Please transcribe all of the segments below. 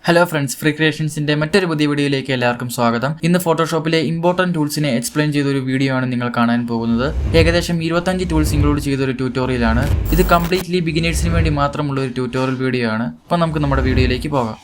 Hello friends, free ക്രിയേഷൻസിന്റെ മറ്റൊരു പുതിയ വീഡിയോയിലേക്ക് എല്ലാവർക്കും സ്വാഗതം. ഇന്ന് ഫോട്ടോഷോപ്പിലെ ഇമ്പോർട്ടന്റ് ടൂൾസിനെ എക്സ്പ്ലെയിൻ ചെയ്തൊരു വീഡിയോ ആണ് നിങ്ങൾ കാണാൻ പോകുന്നത്. ഏകദേശം 25 ടൂൾസ് ഇൻക്ലൂഡ് ചെയ്തൊരു ട്യൂട്ടോറിയലാണ്. ഇത് കംപ്ലീറ്റ്ലി ബിഗിനേഴ്സിന് വേണ്ടി മാത്രമുള്ള ഒരു ട്യൂട്ടോറിയൽ വീഡിയോ ആണ്. അപ്പോൾ നമുക്ക് നമ്മുടെ വീഡിയോയിലേക്ക് പോകാം.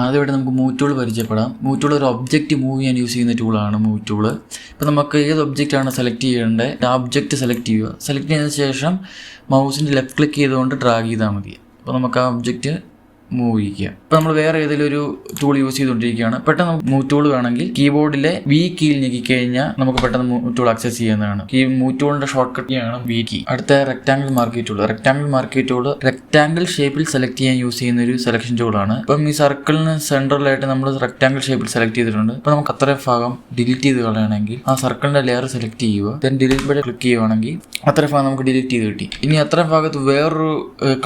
ആദ്യമായിട്ട് നമുക്ക് മൂവ് ടൂൾ പരിചയപ്പെടാം. മൂവ് ടൂൾ ഒരു ഒബ്ജക്റ്റ് മൂവ് ചെയ്യാൻ യൂസ് ചെയ്യുന്ന ടൂളാണ് മൂവ് ടൂൾ. ഇപ്പോൾ നമുക്ക് ഏത് ഒബ്ജക്റ്റാണ് സെലക്ട് ചെയ്യേണ്ടത്, ആ ഒബ്ജക്റ്റ് സെലക്ട് ചെയ്യുക. സെലക്ട് ചെയ്തതിന് ശേഷം മൗസിൻ്റെ ലെഫ്റ്റ് ക്ലിക്ക് ചെയ്തുകൊണ്ട് ഡ്രാഗ് ചെയ്താൽ മതി. അപ്പോൾ നമുക്ക് ആ ഒബ്ജക്റ്റ് മൂവ് ചെയ്യിക്കുക. ഇപ്പോൾ നമ്മൾ വേറെ ഏതെങ്കിലും ഒരു ടൂൾ യൂസ് ചെയ്തുകൊണ്ടിരിക്കുകയാണ്. പെട്ടെന്ന് മൂവ് ടൂൾ വേണമെങ്കിൽ കീബോർഡിലെ വി കീയിൽ ഞെക്കിക്കഴിഞ്ഞാൽ നമുക്ക് പെട്ടെന്ന് മൂവ് ടൂൾ ആക്സസ് ചെയ്യുന്നതാണ്. ഈ മൂവ് ടൂളിന്റെ ഷോർട്ട് കട്ടിയാണ് വി കീ. അടുത്ത റെക്ടാംഗിൾ മാർക്ക് ടൂൾ. റെക്ടാംഗിൾ ഷേപ്പിൽ സെലക്ട് ചെയ്യാൻ യൂസ് ചെയ്യുന്ന ഒരു സെലക്ഷൻ ടൂളാണ്. ഇപ്പം ഈ സർക്കിളിന് സെൻട്രലായിട്ട് നമ്മൾ റെക്ടാംഗിൾ ഷേപ്പിൽ സെലക്ട് ചെയ്തിട്ടുണ്ട്. അപ്പോൾ നമുക്ക് അത്രയും ഭാഗം ഡിലീറ്റ് ചെയ്ത് കളയണമെങ്കിൽ ആ സർക്കിളിന്റെ ലെയർ സെലക്ട് ചെയ്യുക. ദെൻ ഡിലീറ്റ് ബട്ടൺ ക്ലിക്ക് ചെയ്യുവാണെങ്കിൽ അത്രയും ഭാഗം നമുക്ക് ഡിലീറ്റ് ചെയ്ത് കിട്ടി. ഇനി അത്രയും ഭാഗത്ത് വേറൊരു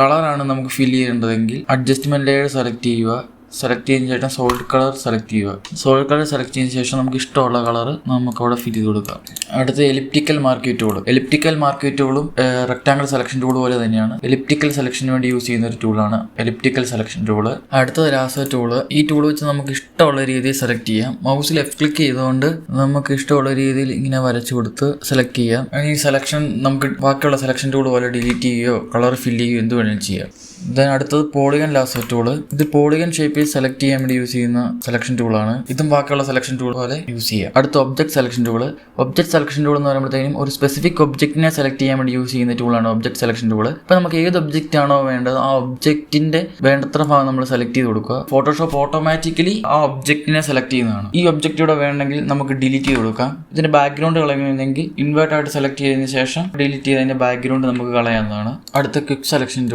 കളറാണ് നമുക്ക് ഫിൽ ചെയ്യേണ്ടതെങ്കിൽ അഡ്ജസ്റ്റ്മെന്റ് ലെയർ സെലക്ട് ചെയ്യുക. സെലക്ട് ചെയ്തതിന് ശേഷം സോളിഡ് കളർ സെലക്ട് ചെയ്യുക. സോളിഡ് കളർ സെലക്ട് ചെയ്തതിന് ശേഷം നമുക്ക് ഇഷ്ടമുള്ള കളർ നമുക്ക് അവിടെ ഫിൽ ചെയ്ത് കൊടുക്കാം. അടുത്ത എലിപ്റ്റിക്കൽ മാർക്ക് ടൂളും റെക്ടാംഗിൾ സെലക്ഷൻ ടൂൾ പോലെ തന്നെയാണ്. എലിപ്റ്റിക്കൽ സെലക്ഷന് വേണ്ടി യൂസ് ചെയ്യുന്ന ഒരു ടൂളാണ് എലിപ്റ്റിക്കൽ സെലക്ഷൻ ടൂള്. അടുത്തത് ലാസോ ടൂള്. ഈ ടൂൾ വെച്ച് നമുക്ക് ഇഷ്ടമുള്ള രീതിയിൽ സെലക്ട് ചെയ്യാം. മൗസിൽ ലെഫ്റ്റ് ക്ലിക്ക് ചെയ്തുകൊണ്ട് നമുക്ക് ഇഷ്ടമുള്ള രീതിയിൽ ഇങ്ങനെ വരച്ചു കൊടുത്ത് സെലക്ട് ചെയ്യാം. ഈ സെലക്ഷൻ നമുക്ക് ബാക്കിയുള്ള സെലക്ഷൻ ടൂൾ പോലെ ഡിലീറ്റ് ചെയ്യുകയോ കളർ ഫില്ല് ചെയ്യുകയോ എന്ത് വേണമെങ്കിലും ചെയ്യാം. ദെൻ അടുത്തത് പോളിഗൺ ലാസോ ടൂള്. ഇത് പോളിഗൺ ഷേപ്പിൽ സെലക്ട് ചെയ്യാൻ വേണ്ടി യൂസ് ചെയ്യുന്ന സെലക്ഷൻ ടൂളാണ്. ഇതും ബാക്കിയുള്ള സെലക്ഷൻ ടൂൾ പോലെ യൂസ് ചെയ്യാം. അടുത്ത ഒബ്ജക്ട് സെലക്ഷൻ ടൂൾ എന്ന് പറയുമ്പോഴത്തേക്കും ഒരു സ്പെസിഫിക് ഒബ്ജക്റ്റിനെ സെലക്ട് ചെയ്യാൻ വേണ്ടി യൂസ് ചെയ്യുന്ന ടൂളാണ് ഒബ്ജക്ട് സെലക്ഷൻ ടൂൾ. ഇപ്പൊ നമുക്ക് ഏത് ഒബ്ജക്റ്റ് ആണോ വേണ്ടത് ആ ഒബ്ജക്റ്റിന്റെ വേണ്ടത്ര ഭാഗം നമ്മൾ സെലക്ട് ചെയ്ത് കൊടുക്കുക. ഫോട്ടോഷോപ്പ് ഓട്ടോമാറ്റിക്കലി ആ ഒബ്ജക്റ്റിനെ സെലക്ട് ചെയ്യുന്നതാണ്. ഈ ഒബ്ജക്റ്റ് ഇവിടെ വേണമെങ്കിൽ നമുക്ക് ഡിലീറ്റ് ചെയ്ത് കൊടുക്കാം. ഇതിന്റെ ബാക്ക്ഗ്രൗണ്ട് കളയുന്നെങ്കിൽ ഇൻവേർട്ട് ആയിട്ട് സെലക്ട് ചെയ്തതിന് ശേഷം ഡിലീറ്റ് ചെയ്തതിന്റെ ബാക്ക്ഗ്രൗണ്ട് നമുക്ക് കളയാവുന്നതാണ്. അടുത്ത ക്വിക്ക് സെലക്ഷൻ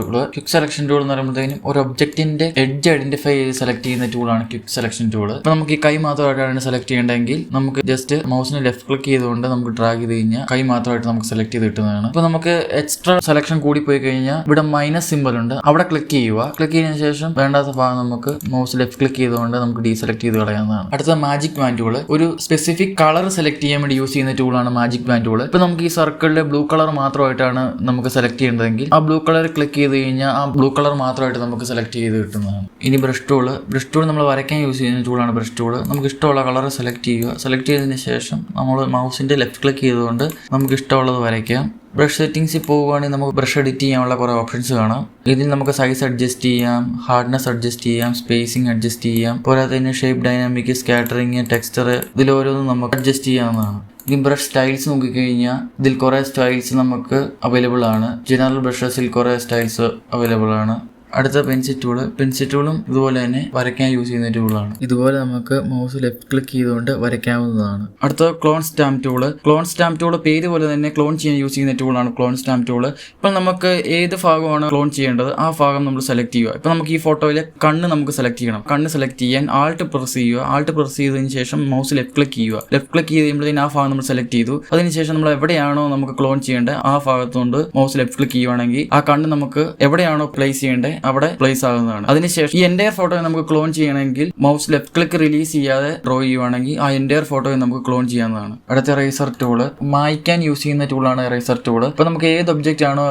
ടൂൾ എന്ന് പറയുമ്പോഴത്തേക്കും ഒരു ഒബ്ജക്റ്റിന്റെ എഡ്ജ് ഐഡന്റിഫൈ ചെയ്ത് സെലക്ട് ചെയ്യുന്ന ടൂളാണ് ക്വിക്ക് സെലക്ഷൻ ടൂൾ. ഇപ്പൊ നമുക്ക് ഈ കൈ മാത്രമായിട്ടാണ് സെലക്ട് ചെയ്യേണ്ടതെങ്കിൽ നമുക്ക് ജസ്റ്റ് മൗസിന് ലെഫ്റ്റ് ക്ലിക്ക് ചെയ്തുകൊണ്ട് നമുക്ക് ഡ്രാഗ് ചെയ്ത് കഴിഞ്ഞാൽ കൈ മാത്രമായിട്ട് നമുക്ക് സെലക്ട് ചെയ്ത് കിട്ടുന്നതാണ്. ഇപ്പൊ നമുക്ക് എക്സ്ട്രാ സെലക്ഷൻ കൂടി പോയി കഴിഞ്ഞാൽ ഇവിടെ മൈനസ് സിമ്പിൾ ഉണ്ട്, അവിടെ ക്ലിക്ക് ചെയ്യുക. ക്ലിക്ക് ചെയ്തതിനു ശേഷം വേണ്ടാത്ത ഭാഗം നമുക്ക് മൗസ് ലെഫ്റ്റ് ക്ലിക്ക് ചെയ്തുകൊണ്ട് നമുക്ക് ഡീസെലക്ട് ചെയ്ത് കളയാവുന്നതാണ്. അടുത്ത മാജിക് ബാൻഡ് ടൂൾ. ഒരു സ്പെസിഫിക് കളർ സെലക്ട് ചെയ്യാൻ വേണ്ടി യൂസ് ചെയ്യുന്ന ടൂളാണ് മാജിക് ബാൻഡ് ടൂൾ. ഇപ്പൊ നമുക്ക് ഈ സർക്കിളിലെ ബ്ലൂ കളർ മാത്രമായിട്ടാണ് നമുക്ക് സെലക്ട് ചെയ്യേണ്ടതെങ്കിൽ ആ ബ്ലൂ കളർ ക്ലിക്ക് ചെയ്ത് കഴിഞ്ഞാൽ ആ ബ്ലൂ കളർ മാത്രമായിട്ട് നമുക്ക് സെലക്ട് ചെയ്ത് കിട്ടുന്നതാണ്. ഇനി ബ്രഷ് ടൂൾ നമ്മൾ വരയ്ക്കാൻ യൂസ് ചെയ്യുന്ന ടൂളാണ് ബ്രഷ് ടൂൾ. നമുക്ക് ഇഷ്ടമുള്ള കളർ സെലക്ട് ചെയ്യുക. സെലക്ട് ചെയ്തതിന് ശേഷം നമ്മൾ മൗസിന്റെ ലെഫ്റ്റ് ക്ലിക്ക് ചെയ്തുകൊണ്ട് നമുക്ക് ഇഷ്ടമുള്ളത് വരയ്ക്കാം. ബ്രഷ് സെറ്റിംഗ്സിൽ പോവുകയാണെങ്കിൽ നമുക്ക് ബ്രഷ് എഡിറ്റ് ചെയ്യാനുള്ള കുറേ ഓപ്ഷൻസ് കാണാം. ഇതിൽ നമുക്ക് സൈസ് അഡ്ജസ്റ്റ് ചെയ്യാം, ഹാർഡ്നെസ് അഡ്ജസ്റ്റ് ചെയ്യാം, സ്പേസിങ് അഡ്ജസ്റ്റ് ചെയ്യാം. പോരാതെ തന്നെ ഷേപ്പ് ഡൈനാമിക്, സ്കാറ്ററിങ്, ടെക്സ്ചർ ഇതിൽ ഓരോന്നും നമുക്ക് അഡ്ജസ്റ്റ് ചെയ്യാവുന്നതാണ്. ഇനി ബ്രഷ് സ്റ്റൈൽസ് നോക്കിക്കഴിഞ്ഞാൽ ഇതിൽ കുറേ സ്റ്റൈൽസ് നമുക്ക് അവൈലബിൾ ആണ്. ജനറൽ ബ്രഷസിൽ കുറേ സ്റ്റൈൽസ് അവൈലബിൾ ആണ്. അടുത്ത പെൻസിൽ ടൂളും ഇതുപോലെ തന്നെ വരയ്ക്കാൻ യൂസ് ചെയ്യുന്ന ടൂളാണ്. ഇതുപോലെ നമുക്ക് മൗസ് ലെഫ്റ്റ് ക്ലിക്ക് ചെയ്തുകൊണ്ട് വരയ്ക്കാവുന്നതാണ്. അടുത്ത ക്ലോൺ സ്റ്റാമ്പ് ടൂള് പേര് പോലെ തന്നെ ക്ലോൺ ചെയ്യാൻ യൂസ് ചെയ്യുന്ന ടൂളാണ് ക്ലോൺ സ്റ്റാമ്പ് ടൂള്. ഇപ്പം നമുക്ക് ഏത് ഭാഗമാണ് ക്ലോൺ ചെയ്യേണ്ടത് ആ ഭാഗം നമ്മൾ സെലക്ട് ചെയ്യുക. ഇപ്പം നമുക്ക് ഈ ഫോട്ടോയിലെ കണ്ണ് നമുക്ക് സെലക്ട് ചെയ്യണം. കണ്ണ് സെലക്ട് ചെയ്യാൻ ആൾട്ട് പ്രസ് ചെയ്തതിന് ശേഷം മൗസ് ലെഫ്റ്റ് ക്ലിക്ക് ചെയ്യുക. ലെഫ്റ്റ് ക്ലിക്ക് ചെയ്യുമ്പോഴത്തേക്കും ആ ഭാഗം നമ്മൾ സെലക്ട് ചെയ്തു. അതിനുശേഷം നമ്മൾ എവിടെയാണോ നമുക്ക് ക്ലോൺ ചെയ്യേണ്ടത് ആ ഭാഗത്തുകൊണ്ട് മൗസ് ലെഫ്റ്റ് ക്ലിക്ക് ചെയ്യുവാണെങ്കിൽ ആ കണ്ണ് നമുക്ക് എവിടെയാണോ പ്ലേസ് ചെയ്യേണ്ടത് അവിടെ പ്ലേസ് ആകുന്നതാണ്. അതിനുശേഷം ഈ എൻ്റയർ ഫോട്ടോ നമുക്ക് ക്ലോൺ ചെയ്യണമെങ്കിൽ മൗസ് ലെഫ്റ്റ് ക്ലിക്ക് റിലീസ് ചെയ്യാതെ ഡ്രോ ചെയ്യുവാണെങ്കിൽ ആ എൻ്റയർ ഫോട്ടോയെ നമുക്ക് ക്ലോൺ ചെയ്യാവുന്നതാണ്. അടുത്ത എറേസർ ടൂള്. മായ്ക്കാൻ യൂസ് ചെയ്യുന്ന ടൂളാണ് എറേസർ ടൂള്. ഇപ്പൊ നമുക്ക് ഏത് ഒബ്ജക്റ്റ് ആണോ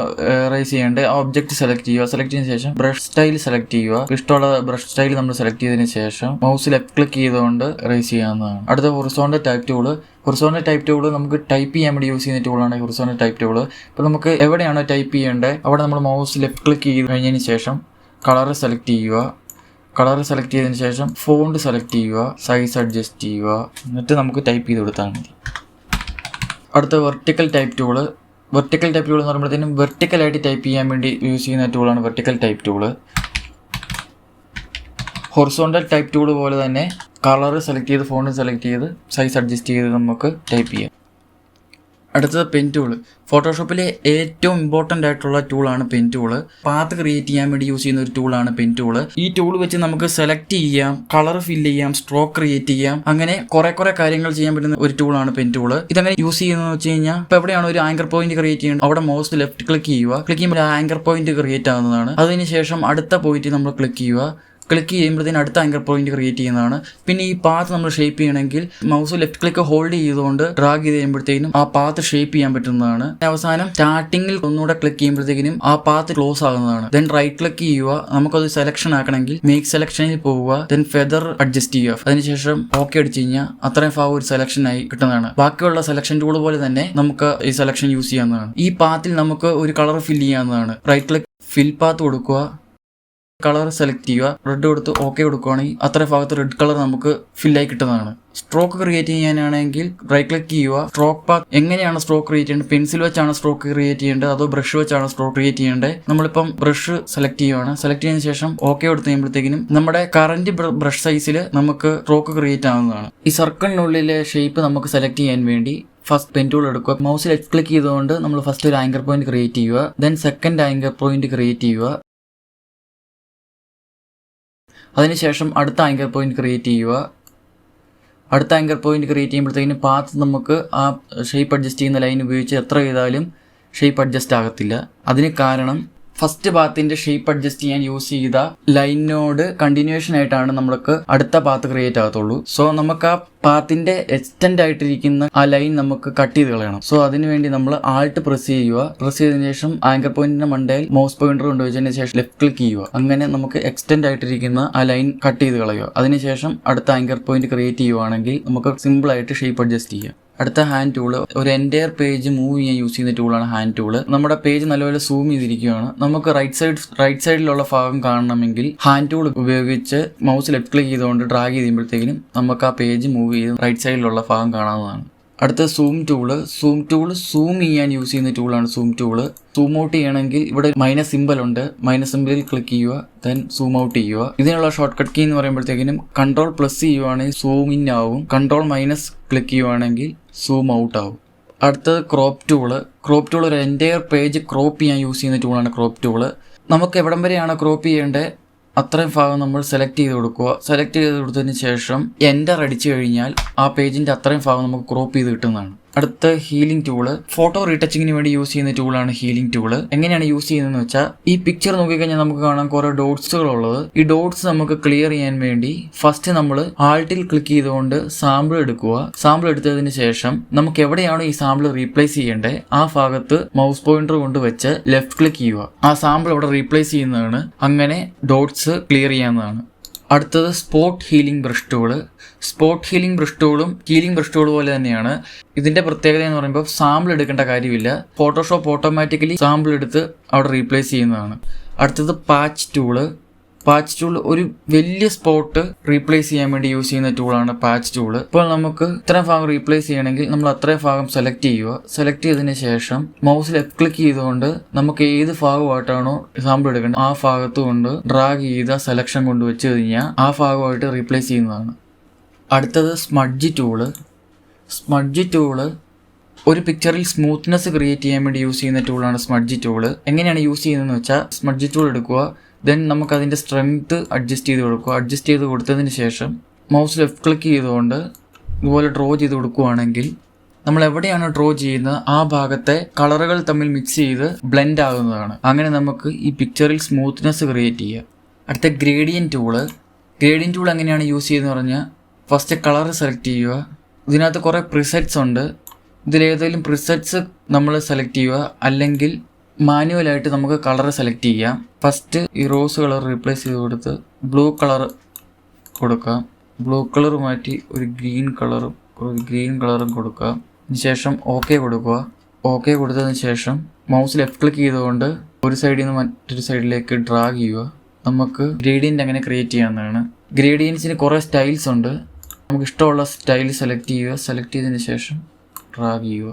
എറേസ് ചെയ്യേണ്ടത് ആ ഒബ്ജക്റ്റ് സെലക്ട് ചെയ്യുക. സെലക്ട് ചെയ്തതിനു ശേഷം ബ്രഷ് സ്റ്റൈൽ സെലക്ട് ചെയ്യുക. ഇഷ്ടമുള്ള ബ്രഷ് സ്റ്റൈൽ നമ്മൾ സെലക്ട് ചെയ്തതിനു ശേഷം മൗസ് ലെഫ്റ്റ് ക്ലിക്ക് ചെയ്തുകൊണ്ട് എറേസ് ചെയ്യാവുന്നതാണ്. അടുത്ത ഹൊറിസോണ്ടൽ ടൈപ്പ് ടൂള് നമുക്ക് ടൈപ്പ് ചെയ്യാൻ വേണ്ടി യൂസ് ചെയ്യുന്ന ടൂളാണ് ഹൊറിസോണ്ടൽ ടൈപ്പ് ടൂള്. ഇപ്പോൾ നമുക്ക് എവിടെയാണോ ടൈപ്പ് ചെയ്യേണ്ടത് അവിടെ നമ്മൾ മൗസ് ലെഫ്റ്റ് ക്ലിക്ക് ചെയ്ത് കഴിഞ്ഞതിന് ശേഷം കളർ സെലക്ട് ചെയ്തതിന് ശേഷം ഫോണ്ട് സെലക്ട് ചെയ്യുക, സൈസ് അഡ്ജസ്റ്റ് ചെയ്യുക, എന്നിട്ട് നമുക്ക് ടൈപ്പ് ചെയ്ത് കൊടുത്താൽ മതി. അടുത്ത വെർട്ടിക്കൽ ടൈപ്പ് ടൂള് എന്ന് പറയുമ്പോഴത്തേനും വെർട്ടിക്കലായിട്ട് ടൈപ്പ് ചെയ്യാൻ വേണ്ടി യൂസ് ചെയ്യുന്ന ടൂളാണ് vertical type tool. Horizontal type tool പോലെ തന്നെ കളർ സെലക്ട് ചെയ്ത് ഫോണ്ട് സെലക്ട് ചെയ്ത് സൈസ് അഡ്ജസ്റ്റ് ചെയ്ത് നമുക്ക് ടൈപ്പ് ചെയ്യാം. അടുത്തത് പെൻറ്റൂൾ. ഫോട്ടോഷോപ്പിലെ ഏറ്റവും ഇമ്പോർട്ടൻ്റ് ആയിട്ടുള്ള ടൂളാണ് പെൻറ്റൂൾ. പാത്ത് ക്രിയേറ്റ് ചെയ്യാൻ വേണ്ടി യൂസ് ചെയ്യുന്ന ഒരു ടൂളാണ് പെൻറ്റൂൾ. ഈ ടൂൾ വെച്ച് നമുക്ക് സെലക്ട് ചെയ്യാം, കളർ ഫില്ല് ചെയ്യാം, സ്ട്രോക്ക് ക്രിയേറ്റ് ചെയ്യാം, അങ്ങനെ കുറെ കാര്യങ്ങൾ ചെയ്യാൻ പറ്റുന്ന ഒരു ടൂളാണ് പെൻറ്റൂൾ. ഇതങ്ങനെ യൂസ് ചെയ്യുന്നത് വെച്ച് കഴിഞ്ഞാൽ ഇപ്പോൾ എവിടെയാണ് ഒരു ആങ്കർ പോയിന്റ് ക്രിയേറ്റ് ചെയ്യുന്നത് അവിടെ മൗസ് ലെഫ്റ്റ് ക്ലിക്ക് ചെയ്യുക. ക്ലിക്ക് ചെയ്യുമ്പോൾ ആങ്കർ പോയിന്റ് ക്രിയേറ്റ് ആവുന്നതാണ്. അതിനുശേഷം അടുത്ത പോയിന്റ് നമ്മൾ ക്ലിക്ക് ചെയ്യുക. ക്ലിക്ക് ചെയ്യുമ്പോഴത്തേന് അടുത്ത ആങ്കർ പോയിന്റ് ക്രിയേറ്റ് ചെയ്യുന്നതാണ്. പിന്നെ ഈ പാത്ത് നമ്മൾ ഷേപ്പ് ചെയ്യണമെങ്കിൽ മൗസ് ലെഫ്റ്റ് ക്ലിക്ക് ഹോൾഡ് ചെയ്തുകൊണ്ട് ഡ്രാഗ് ചെയ്ത് കഴിയുമ്പോഴത്തേക്കും ആ പാത്ത് ഷേപ്പ് ചെയ്യാൻ പറ്റുന്നതാണ്. അവസാനം സ്റ്റാർട്ടിങ്ങിൽ ഒന്നുകൂടെ ക്ലിക്ക് ചെയ്യുമ്പോഴത്തേക്കും ആ പാത്ത് ക്ലോസ് ആകുന്നതാണ്. ദെൻ റൈറ്റ് ക്ലിക്ക് ചെയ്യുക. നമുക്കത് സെലക്ഷൻ ആക്കണമെങ്കിൽ മേക്ക് സെലക്ഷനിൽ പോവുക. ദെൻ ഫെദർ അഡ്ജസ്റ്റ് ചെയ്യുക. അതിനുശേഷം ഓക്കെ അടിച്ചു കഴിഞ്ഞാൽ അത്രയും ഭാഗം ഒരു സെലക്ഷൻ ആയി കിട്ടുന്നതാണ്. ബാക്കിയുള്ള സെലക്ഷൻ ടൂൾ പോലെ തന്നെ നമുക്ക് ഈ സെലക്ഷൻ യൂസ് ചെയ്യാവുന്നതാണ്. ഈ പാത്തിൽ നമുക്ക് ഒരു കളർ ഫിൽ ചെയ്യാവുന്നതാണ്. റൈറ്റ് ക്ലിക്ക് ഫിൽ പാത്ത് കൊടുക്കുക, കളർ സെലക്ട് ചെയ്യുക, റെഡ് കൊടുത്ത് ഓക്കെ കൊടുക്കുകയാണെങ്കിൽ അത്ര ഭാഗത്ത് റെഡ് കളർ നമുക്ക് ഫില്ലായി കിട്ടുന്നതാണ്. സ്ട്രോക്ക് ക്രിയേറ്റ് ചെയ്യാനാണെങ്കിൽ റൈറ്റ് ക്ലിക്ക് ചെയ്യുക. സ്ട്രോക്ക് പാത്ത് എങ്ങനെയാണ് സ്ട്രോക്ക് ക്രിയേറ്റ് ചെയ്യേണ്ടത്? പെൻസിൽ വെച്ചാണ് സ്ട്രോക്ക് ക്രിയേറ്റ് ചെയ്യേണ്ടത് അതോ ബ്രഷ് വെച്ചാണ് സ്ട്രോക്ക് ക്രിയേറ്റ് ചെയ്യേണ്ടത്? നമ്മളിപ്പം ബ്രഷ് സെലക്ട് ചെയ്യുകയാണ്. സെലക്ട് ചെയ്തതിനു ശേഷം ഓക്കെ കൊടുത്ത് കഴിയുമ്പോഴത്തേക്കും നമ്മുടെ കറന്റ് ബ്രഷ് സൈസിൽ നമുക്ക് സ്ട്രോക്ക് ക്രിയേറ്റ് ആവുന്നതാണ്. ഈ സർക്കിളിനുള്ളിലെ ഷേപ്പ് നമുക്ക് സെലക്ട് ചെയ്യാൻ വേണ്ടി ഫസ്റ്റ് പെൻ ടൂൾ എടുക്കുക. മൗസ് ലെഫ്റ്റ് ക്ലിക്ക് ചെയ്തുകൊണ്ട് നമ്മൾ ഫസ്റ്റ് ഒരു ആങ്കർ പോയിന്റ് ക്രിയേറ്റ് ചെയ്യുക. Then second anchor point create ചെയ്യുക. അതിനുശേഷം അടുത്ത ആങ്കർ പോയിന്റ് ക്രിയേറ്റ് ചെയ്യുക. അടുത്ത ആങ്കർ പോയിന്റ് ക്രിയേറ്റ് ചെയ്യുമ്പോഴത്തേക്കും പാത്ത് നമുക്ക് ആ ഷേപ്പ് അഡ്ജസ്റ്റ് ചെയ്യുന്ന ലൈൻ ഉപയോഗിച്ച് എത്ര ചെയ്താലും ഷേപ്പ് അഡ്ജസ്റ്റ് ആകത്തില്ല. അതിന് കാരണം ഫസ്റ്റ് പാത്തിന്റെ ഷേപ്പ് അഡ്ജസ്റ്റ് ചെയ്യാൻ യൂസ് ചെയ്ത ലൈനിനോട് കണ്ടിന്യൂഷൻ ആയിട്ടാണ് നമ്മൾക്ക് അടുത്ത പാത്ത് ക്രിയേറ്റ് ആകത്തുള്ളൂ. സോ നമുക്ക് ആ പാത്തിന്റെ എക്സ്റ്റെൻഡ് ആയിട്ടിരിക്കുന്ന ആ ലൈൻ നമുക്ക് കട്ട് ചെയ്ത് കളയണം. സോ അതിനുവേണ്ടി നമ്മൾ ആൾട്ട് പ്രസ് ചെയ്യുക. പ്രസ് ചെയ്തതിനു ശേഷം ആങ്കർ പോയിന്റിന്റെ മണ്ടയിൽ മൗസ് പോയിന്റർ കൊണ്ടുവച്ചതിന് ശേഷം ലെഫ്റ്റ് ക്ലിക്ക് ചെയ്യുക. അങ്ങനെ നമുക്ക് എക്സ്റ്റെൻഡ് ആയിട്ടിരിക്കുന്ന ആ ലൈൻ കട്ട് ചെയ്ത് കളയുക. അതിനുശേഷം അടുത്ത ആങ്കർ പോയിന്റ് ക്രിയേറ്റ് ചെയ്യുവാണെങ്കിൽ നമുക്ക് സിമ്പിൾ ആയിട്ട് ഷേപ്പ് അഡ്ജസ്റ്റ് ചെയ്യാം. അടുത്ത ഹാൻഡ് ടൂള്, ഒരു എൻറ്റയർ പേജ് മൂവ് ചെയ്യാൻ യൂസ് ചെയ്യുന്ന ടൂളാണ് ഹാൻഡ് ടൂള്. നമ്മുടെ പേജ് നല്ലപോലെ സൂം ചെയ്തിരിക്കുകയാണ്. നമുക്ക് റൈറ്റ് സൈഡിലുള്ള ഭാഗം കാണണമെങ്കിൽ ഹാൻഡ് ടൂൾ ഉപയോഗിച്ച് മൗസ് ലെഫ്റ്റ് ക്ലിക്ക് ചെയ്തുകൊണ്ട് ഡ്രാഗ് ചെയ്യുമ്പോഴത്തേക്കും നമുക്ക് ആ പേജ് മൂവ് ചെയ്ത് റൈറ്റ് സൈഡിലുള്ള ഭാഗം കാണാവുന്നതാണ്. അടുത്ത സൂം ടൂള്. സൂം ചെയ്യാൻ യൂസ് ചെയ്യുന്ന ടൂളാണ് സൂം ടൂള്. സൂം ഔട്ട് ചെയ്യണമെങ്കിൽ ഇവിടെ മൈനസ് സിമ്പൽ ഉണ്ട്. മൈനസ് സിമ്പിളിൽ ക്ലിക്ക് ചെയ്യുക. ദെൻ സൂം ഔട്ട് ചെയ്യുക. ഇതിനുള്ള ഷോർട്ട് കട്ട് കീ എന്ന് പറയുമ്പോഴത്തേക്കും കൺട്രോൾ പ്ലസ് ചെയ്യുവാണെങ്കിൽ സൂം ഇൻ ആവും. കൺട്രോൾ മൈനസ് ക്ലിക്ക് ചെയ്യുവാണെങ്കിൽ സൂം ഔട്ട് ആവും. അടുത്തത് ക്രോപ്പ് ടൂള് ഒരു എൻറ്റയർ പേജ് ക്രോപ്പ് ചെയ്യാൻ യൂസ് ചെയ്യുന്ന ടൂളാണ് ക്രോപ്പ് ടൂള്. നമുക്ക് എവിടം വരെയാണ് ക്രോപ്പ് ചെയ്യേണ്ടത് അത്രയും ഭാഗം നമ്മൾ സെലക്ട് ചെയ്ത് കൊടുക്കുക. സെലക്ട് ചെയ്ത് കൊടുത്തതിന് ശേഷം എൻ്റർ അടിച്ചു കഴിഞ്ഞാൽ ആ പേജിൻ്റെ അത്രയും ഭാഗം നമുക്ക് ക്രോപ്പ് ചെയ്ത് കിട്ടുന്നതാണ്. അടുത്ത ഹീലിംഗ് ടൂള്. ഫോട്ടോ റീടച്ചിങ്ങിന് വേണ്ടി യൂസ് ചെയ്യുന്ന ടൂളാണ് ഹീലിംഗ് ടൂള്. എങ്ങനെയാണ് യൂസ് ചെയ്യുന്നതെന്ന് വെച്ചാൽ ഈ പിക്ചർ നോക്കിക്കഴിഞ്ഞാൽ നമുക്ക് കാണാം കുറേ ഡോട്ട്സുകൾ ഉള്ളത്. ഈ ഡോട്ട്സ് നമുക്ക് ക്ലിയർ ചെയ്യാൻ വേണ്ടി ഫസ്റ്റ് നമ്മൾ ആൾട്ടിൽ ക്ലിക്ക് ചെയ്തുകൊണ്ട് സാമ്പിൾ എടുക്കുക. സാമ്പിൾ എടുത്തതിന് ശേഷം നമുക്ക് എവിടെയാണോ ഈ സാമ്പിൾ റീപ്ലേസ് ചെയ്യേണ്ടത് ആ ഭാഗത്ത് മൗസ് പോയിന്റർ കൊണ്ട് വെച്ച് ലെഫ്റ്റ് ക്ലിക്ക് ചെയ്യുക. ആ സാമ്പിൾ അവിടെ റീപ്ലേസ് ചെയ്യുന്നതാണ്. അങ്ങനെ ഡോട്ട്സ് ക്ലിയർ ചെയ്യാവുന്നതാണ്. അടുത്തത് spot healing brush tool. Spot healing brush tool പോലെ തന്നെയാണ്. ഇതിന്റെ പ്രത്യേകത എന്ന് പറയുമ്പോൾ സാമ്പിൾ എടുക്കേണ്ട കാര്യമില്ല. ഫോട്ടോഷോപ്പ് ഓട്ടോമാറ്റിക്കലി സാമ്പിൾ എടുത്ത് അവിടെ റീപ്ലേസ് ചെയ്യുന്നതാണ്. അടുത്തത് പാച്ച് ടൂൾ ഒരു വലിയ സ്പോട്ട് റീപ്ലേസ് ചെയ്യാൻ വേണ്ടി യൂസ് ചെയ്യുന്ന ടൂളാണ് പാച്ച് ടൂള്. ഇപ്പോൾ നമുക്ക് ഇത്ര ഭാഗം റീപ്ലേസ് ചെയ്യണമെങ്കിൽ നമ്മൾ അത്രയും ഭാഗം സെലക്ട് ചെയ്യുക. സെലക്ട് ചെയ്തതിന് ശേഷം മൗസ് ലെഫ്റ്റ് ക്ലിക്ക് ചെയ്തുകൊണ്ട് നമുക്ക് ഏത് ഭാഗമായിട്ടാണോ സാമ്പിൾ എടുക്കേണ്ടത് ആ ഭാഗത്ത് കൊണ്ട് ഡ്രാഗ് ചെയ്ത സെലക്ഷൻ കൊണ്ട് വെച്ച് കഴിഞ്ഞാൽ ആ ഭാഗമായിട്ട് റീപ്ലേസ് ചെയ്യുന്നതാണ്. അടുത്തത് സ്മഡ്ജ് ടൂള് ഒരു പിക്ചറിൽ സ്മൂത്ത്നെസ് ക്രിയേറ്റ് ചെയ്യാൻ വേണ്ടി യൂസ് ചെയ്യുന്ന ടൂളാണ് സ്മഡ്ജ് ടൂള്. എങ്ങനെയാണ് യൂസ് ചെയ്യുന്നതെന്ന് വെച്ചാൽ സ്മഡ്ജ് ടൂൾ എടുക്കുക. ദെൻ നമുക്ക് അതിൻ്റെ സ്ട്രെങ്ത് അഡ്ജസ്റ്റ് ചെയ്ത് കൊടുക്കുക. അഡ്ജസ്റ്റ് ചെയ്ത് കൊടുത്തതിന് ശേഷം മൗസ് ലെഫ്റ്റ് ക്ലിക്ക് ചെയ്തുകൊണ്ട് ഇതുപോലെ ഡ്രോ ചെയ്ത് കൊടുക്കുകയാണെങ്കിൽ നമ്മൾ എവിടെയാണ് ഡ്രോ ചെയ്യുന്നത് ആ ഭാഗത്തെ കളറുകൾ തമ്മിൽ മിക്സ് ചെയ്ത് ബ്ലെൻഡ് ആകുന്നതാണ്. അങ്ങനെ നമുക്ക് ഈ പിക്ചറിൽ സ്മൂത്ത്നെസ് ക്രിയേറ്റ് ചെയ്യാം. അടുത്ത ഗ്രേഡിയൻ ടൂൾ എങ്ങനെയാണ് യൂസ് ചെയ്യുന്നത് പറഞ്ഞാൽ ഫസ്റ്റ് കളർ സെലക്ട് ചെയ്യുക. ഇതിനകത്ത് കുറേ പ്രിസെറ്റ്സ് ഉണ്ട്. ഇതിലേതെങ്കിലും പ്രിസെറ്റ്സ് നമ്മൾ സെലക്ട് ചെയ്യുക. അല്ലെങ്കിൽ മാനുവലായിട്ട് നമുക്ക് കളർ സെലക്ട് ചെയ്യാം. ഫസ്റ്റ് ഈ റോസ് കളർ റീപ്ലേസ് ചെയ്ത് കൊടുത്ത് ബ്ലൂ കളർ കൊടുക്കാം. ബ്ലൂ കളർ മാറ്റി ഒരു ഗ്രീൻ കളറും കൊടുക്കാം. അതിനുശേഷം ഓക്കെ കൊടുക്കുക. ഓക്കെ കൊടുത്തതിന് ശേഷം മൗസ് ലെഫ്റ്റ് ക്ലിക്ക് ചെയ്തുകൊണ്ട് ഒരു സൈഡിൽ നിന്ന് മറ്റൊരു സൈഡിലേക്ക് ഡ്രാഗ് ചെയ്യുക. നമുക്ക് ഗ്രേഡിയൻ്റ് അങ്ങനെ ക്രിയേറ്റ് ചെയ്യാവുന്നതാണ്. ഗ്രേഡിയൻസിന് കുറേ സ്റ്റൈൽസ് ഉണ്ട്. നമുക്ക് ഇഷ്ടമുള്ള സ്റ്റൈൽ സെലക്ട് ചെയ്യുക. സെലക്ട് ചെയ്തതിന് ശേഷം ഡ്രാഗ് ചെയ്യുക.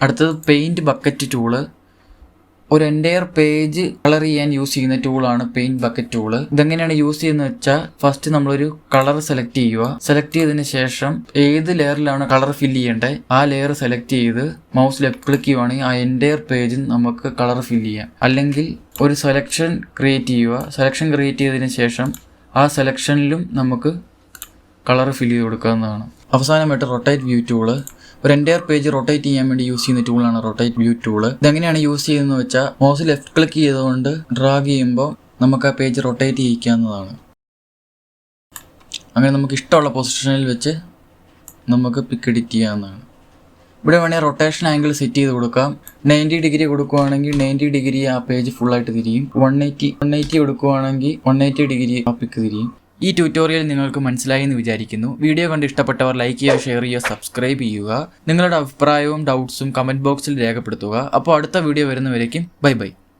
അടുത്തത് പെയിൻറ്റ് ബക്കറ്റ് ടൂള്. ഒരു എൻ്റയർ പേജ് കളർ ചെയ്യാൻ യൂസ് ചെയ്യുന്ന ടൂളാണ് പെയിന്റ് ബക്കറ്റ് ടൂള്. ഇതെങ്ങനെയാണ് യൂസ് ചെയ്യുന്നത് വെച്ചാൽ ഫസ്റ്റ് നമ്മളൊരു കളർ സെലക്ട് ചെയ്യുക. സെലക്ട് ചെയ്തതിന് ശേഷം ഏത് ലെയറിലാണ് കളർ ഫില്ല് ചെയ്യേണ്ടത് ആ ലെയർ സെലക്ട് ചെയ്ത് മൗസ് ലെഫ്റ്റ് ക്ലിക്ക് ചെയ്യുവാണെങ്കിൽ ആ എൻ്റയർ പേജിൽ നമുക്ക് കളർ ഫില്ല് ചെയ്യാം. അല്ലെങ്കിൽ ഒരു സെലക്ഷൻ ക്രിയേറ്റ് ചെയ്യുക. സെലക്ഷൻ ക്രിയേറ്റ് ചെയ്തതിന് ശേഷം ആ സെലക്ഷനിലും നമുക്ക് കളർ ഫില്ല് ചെയ്ത് കൊടുക്കാവുന്നതാണ്. അവസാനമായിട്ട് റൊട്ടേറ്റ് വ്യൂ ടൂള്. ഒരു എൻ്റയർ പേജ് റൊട്ടേറ്റ് ചെയ്യാൻ വേണ്ടി യൂസ് ചെയ്യുന്ന ടൂളാണ് റൊട്ടേറ്റ് വ്യൂ ടൂള്. ഇതെങ്ങനെയാണ് യൂസ് ചെയ്യുന്നത് വെച്ചാൽ മൗസ് ലെഫ്റ്റ് ക്ലിക്ക് ചെയ്തുകൊണ്ട് ഡ്രാഗ് ചെയ്യുമ്പോൾ നമുക്ക് ആ പേജ് റൊട്ടേറ്റ് ചെയ്യിക്കാവുന്നതാണ്. അങ്ങനെ നമുക്ക് ഇഷ്ടമുള്ള പൊസിഷനിൽ വെച്ച് നമുക്ക് പിക്ക് എഡിറ്റ് ചെയ്യാവുന്നതാണ്. ഇവിടെ വേണമെങ്കിൽ റൊട്ടേഷൻ ആംഗിൾ സെറ്റ് ചെയ്ത് കൊടുക്കാം. 90 ഡിഗ്രി കൊടുക്കുകയാണെങ്കിൽ 90 ഡിഗ്രി ആ പേജ് ഫുള്ളായിട്ട് തിരിയും. 180 കൊടുക്കുകയാണെങ്കിൽ 180 ഡിഗ്രി ആ പിക്ക് തിരിയും. ഈ ട്യൂട്ടോറിയൽ നിങ്ങൾക്ക് മനസ്സിലായി എന്ന് വിചാരിക്കുന്നു. വീഡിയോ കണ്ട് ഇഷ്ടപ്പെട്ടവർ ലൈക്ക് ചെയ്യുക, ഷെയർ ചെയ്യുക, സബ്സ്ക്രൈബ് ചെയ്യുക. നിങ്ങളുടെ അഭിപ്രായവും ഡൗട്ട്സും കമൻറ്റ് ബോക്സിൽ രേഖപ്പെടുത്തുക. അപ്പോൾ അടുത്ത വീഡിയോ വരുന്നവരേക്കും ബൈ ബൈ.